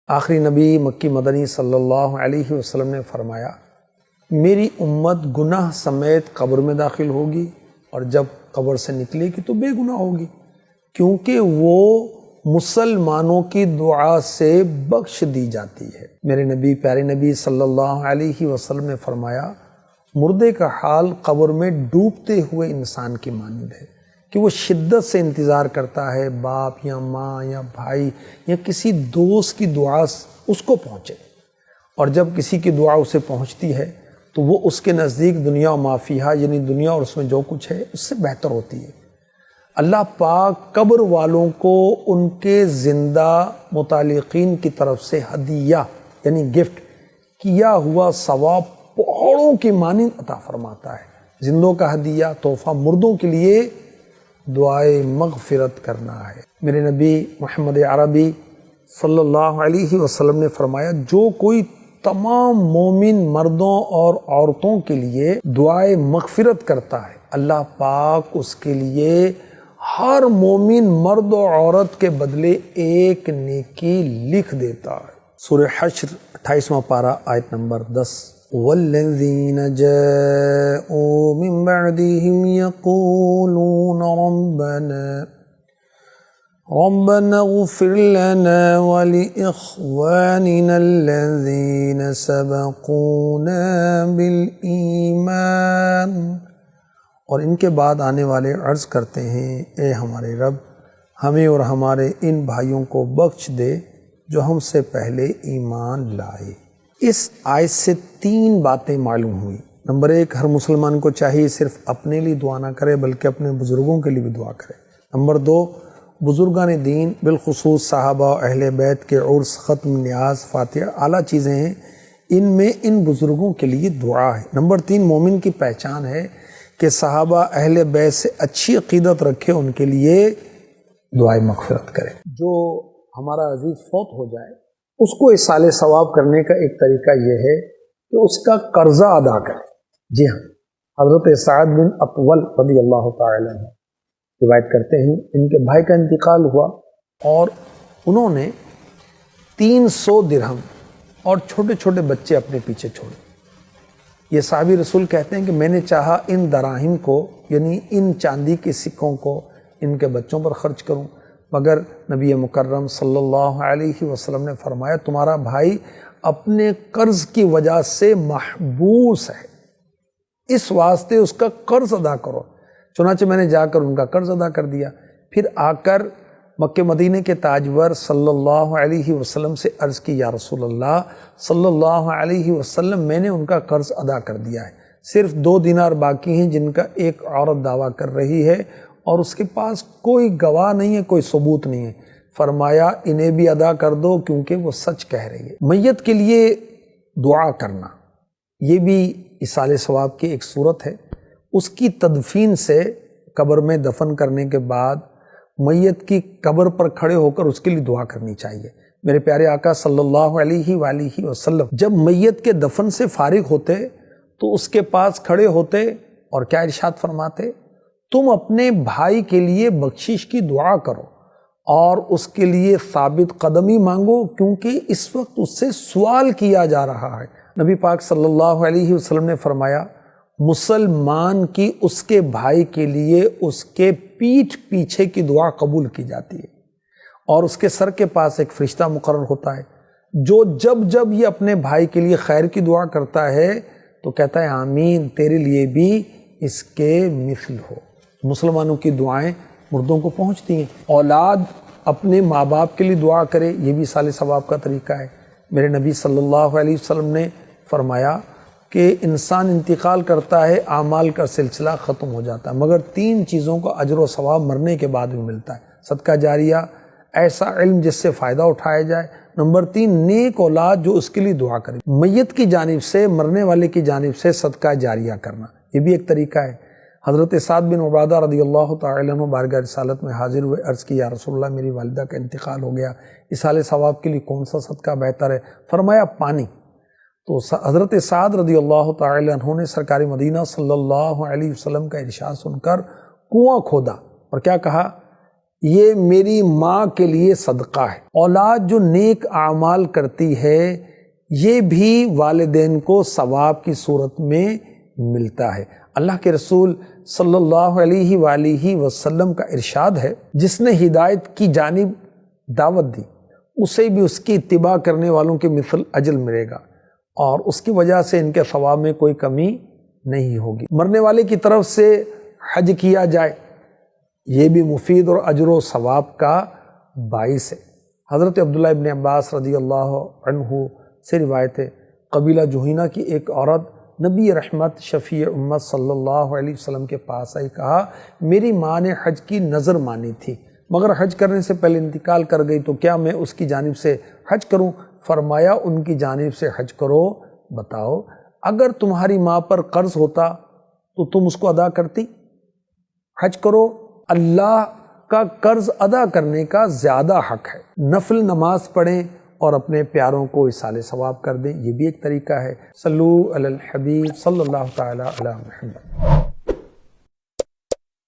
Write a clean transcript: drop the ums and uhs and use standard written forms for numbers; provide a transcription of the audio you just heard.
آخری نبی مکی مدنی صلی اللہ علیہ وسلم نے فرمایا، میری امت گناہ سمیت قبر میں داخل ہوگی اور جب قبر سے نکلے گی تو بے گناہ ہوگی، کیونکہ وہ مسلمانوں کی دعا سے بخش دی جاتی ہے۔ میرے نبی پیارے نبی صلی اللہ علیہ وسلم نے فرمایا، مردے کا حال قبر میں ڈوبتے ہوئے انسان کی مانند ہے کہ وہ شدت سے انتظار کرتا ہے باپ یا ماں یا بھائی یا کسی دوست کی دعا اس کو پہنچے، اور جب کسی کی دعا اسے پہنچتی ہے تو وہ اس کے نزدیک دنیا و ما فیہا یعنی دنیا اور اس میں جو کچھ ہے اس سے بہتر ہوتی ہے۔ اللہ پاک قبر والوں کو ان کے زندہ متعلقین کی طرف سے ہدیہ یعنی گفٹ کیا ہوا ثواب پہاڑوں کی مانند عطا فرماتا ہے۔ زندوں کا ہدیہ تحفہ مردوں کے لیے دعائے مغفرت کرنا ہے۔ میرے نبی محمد عربی صلی اللہ علیہ وسلم نے فرمایا، جو کوئی تمام مومن مردوں اور عورتوں کے لیے دعائے مغفرت کرتا ہے، اللہ پاک اس کے لیے ہر مومن مرد و عورت کے بدلے ایک نیکی لکھ دیتا ہے۔ سورہ حشر 28واں پارہ آیت نمبر 10۔ وَالَّذِينَ جَاءُوا مِن بَعْدِهِمْ يَقُولُونَ رَبَّنَا اغْفِرْ لَنَا وَلِإِخْوَانِنَا الَّذِينَ سَبَقُونَا بِالْإِيمَانِ، اور ان کے بعد آنے والے عرض کرتے ہیں، اے ہمارے رب، ہمیں اور ہمارے ان بھائیوں کو بخش دے جو ہم سے پہلے ایمان لائے۔ اس آیت سے 3 باتیں معلوم ہوئی۔ نمبر 1، ہر مسلمان کو چاہیے صرف اپنے لیے دعا نہ کرے بلکہ اپنے بزرگوں کے لیے بھی دعا کرے۔ نمبر 2، بزرگان دین بالخصوص صحابہ و اہل بیت کے عرس، ختم، نیاز، فاتحہ اعلیٰ چیزیں ہیں، ان میں ان بزرگوں کے لیے دعا ہے۔ نمبر 3، مومن کی پہچان ہے کہ صحابہ اہل بیت سے اچھی عقیدت رکھے، ان کے لیے دعائے مغفرت کرے۔ جو ہمارا عزیز فوت ہو جائے اس کو ایصال ثواب کرنے کا ایک طریقہ یہ ہے کہ اس کا قرضہ ادا کرے۔ جی ہاں، حضرت سعد بن اطول رضی اللہ تعالی عنہ روایت کرتے ہیں، ان کے بھائی کا انتقال ہوا اور انہوں نے 300 درہم اور چھوٹے چھوٹے بچے اپنے پیچھے چھوڑے۔ یہ صحابی رسول کہتے ہیں کہ میں نے چاہا ان دراہم کو یعنی ان چاندی کے سکوں کو ان کے بچوں پر خرچ کروں، مگر نبی مکرم صلی اللہ علیہ وسلم نے فرمایا، تمہارا بھائی اپنے قرض کی وجہ سے محبوس ہے، اس واسطے اس کا قرض ادا کرو۔ چنانچہ میں نے جا کر ان کا قرض ادا کر دیا۔ پھر آ کر مکہ مدینے کے تاجور صلی اللہ علیہ وسلم سے عرض کی، یا رسول اللہ صلی اللہ علیہ وسلم، میں نے ان کا قرض ادا کر دیا ہے، صرف 2 دینار باقی ہیں جن کا ایک عورت دعویٰ کر رہی ہے اور اس کے پاس کوئی گواہ نہیں ہے، کوئی ثبوت نہیں ہے۔ فرمایا انہیں بھی ادا کر دو کیونکہ وہ سچ کہہ رہی ہے۔ میت کے لیے دعا کرنا یہ بھی ایصال ثواب کی ایک صورت ہے۔ اس کی تدفین سے قبر میں دفن کرنے کے بعد میت کی قبر پر کھڑے ہو کر اس کے لیے دعا کرنی چاہیے۔ میرے پیارے آقا صلی اللہ علیہ وآلہ وسلم جب میت کے دفن سے فارغ ہوتے تو اس کے پاس کھڑے ہوتے اور کیا ارشاد فرماتے، تم اپنے بھائی کے لیے بخشش کی دعا کرو اور اس کے لیے ثابت قدمی مانگو، کیونکہ اس وقت اس سے سوال کیا جا رہا ہے۔ نبی پاک صلی اللہ علیہ وسلم نے فرمایا، مسلمان کی اس کے بھائی کے لیے اس کے پیٹھ پیچھے کی دعا قبول کی جاتی ہے، اور اس کے سر کے پاس ایک فرشتہ مقرر ہوتا ہے جو جب یہ اپنے بھائی کے لیے خیر کی دعا کرتا ہے تو کہتا ہے آمین، تیرے لیے بھی اس کے مثل ہو۔ مسلمانوں کی دعائیں مردوں کو پہنچتی ہیں۔ اولاد اپنے ماں باپ کے لیے دعا کرے، یہ بھی ایصال ثواب کا طریقہ ہے۔ میرے نبی صلی اللہ علیہ وسلم نے فرمایا کہ انسان انتقال کرتا ہے، اعمال کا سلسلہ ختم ہو جاتا ہے، مگر 3 چیزوں کا اجر و ثواب مرنے کے بعد بھی ملتا ہے۔ صدقہ جاریہ، ایسا علم جس سے فائدہ اٹھایا جائے۔ نمبر 3، نیک اولاد جو اس کے لیے دعا کرے۔ میت کی جانب سے، مرنے والے کی جانب سے صدقہ جاریہ کرنا یہ بھی ایک طریقہ ہے۔ حضرت سعد بن عبادہ رضی اللہ تعالی عنہ بارگاہ رسالت میں حاضر ہوئے، عرض کی، یا رسول اللہ میری والدہ کا انتقال ہو گیا، ایصال ثواب کے لیے کون سا صدقہ بہتر ہے؟ فرمایا پانی۔ تو حضرت سعد رضی اللہ تعالی عنہ نے سرکار مدینہ صلی اللہ علیہ وسلم کا ارشاد سن کر کنواں کھودا اور کیا کہا یہ میری ماں کے لیے صدقہ ہے۔ اولاد جو نیک اعمال کرتی ہے یہ بھی والدین کو ثواب کی صورت میں ملتا ہے۔ اللہ کے رسول صلی اللہ علیہ وآلہ وسلم کا ارشاد ہے، جس نے ہدایت کی جانب دعوت دی اسے بھی اس کی اتباع کرنے والوں کے مثل اجر ملے گا، اور اس کی وجہ سے ان کے ثواب میں کوئی کمی نہیں ہوگی۔ مرنے والے کی طرف سے حج کیا جائے یہ بھی مفید اور اجر و ثواب کا باعث ہے۔ حضرت عبداللہ ابن عباس رضی اللہ عنہ سے روایت ہے، قبیلہ جوہینہ کی ایک عورت نبی رحمت شفیع امت صلی اللہ علیہ وسلم کے پاس آئی، کہا میری ماں نے حج کی نظر مانی تھی مگر حج کرنے سے پہلے انتقال کر گئی، تو کیا میں اس کی جانب سے حج کروں؟ فرمایا ان کی جانب سے حج کرو۔ بتاؤ اگر تمہاری ماں پر قرض ہوتا تو تم اس کو ادا کرتی؟ حج کرو، اللہ کا قرض ادا کرنے کا زیادہ حق ہے۔ نفل نماز پڑھیں اور اپنے پیاروں کو ایصال ثواب کر دیں، یہ بھی ایک طریقہ ہے۔ صلو علی الحبیب صلی اللہ تعالی علی محمد۔